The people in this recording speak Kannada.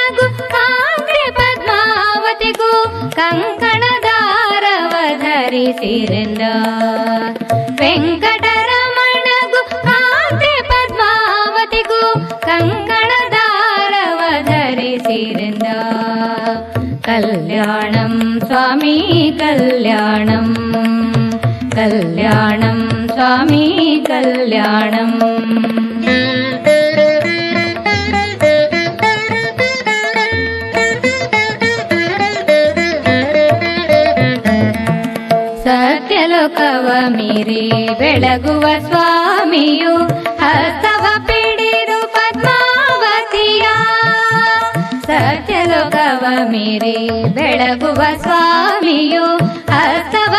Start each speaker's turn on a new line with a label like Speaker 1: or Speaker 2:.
Speaker 1: ರಮಣಗೂ ಕಾಂಗ್ರೆ ಪದ್ಮಾವತಿಗೂ ಕಂಕಣದಾರವ ಧರಿಸಿರೆಂದ. ವೆಂಕಟರಮಣಗೂ ಕಾಂಗ್ರೆ ಪದ್ಮಾವತಿಗೂ ಕಂಕಣದಾರವ ಧರಿಸಿರೆಂದ. ಕಲ್ಯಾಣಂ ಸ್ವಾಮಿ ಕಲ್ಯಾಣಂ, ಕಲ್ಯಾಣಂ ಸ್ವಾಮಿ ಕಲ್ಯಾಣಂ. ಸತ್ಯಲೋಕವ ಮೀರಿ ಬೆಳಗುವ ಸ್ವಾಮಿಯು ಹಸ್ತವ ಪಿಡಿದು ಪದ್ಮಾವತಿಯ. ಸತ್ಯಲೋಕವ ಮೀರಿ ಬೆಳಗುವ ಸ್ವಾಮಿಯು ಹಸ್ತವ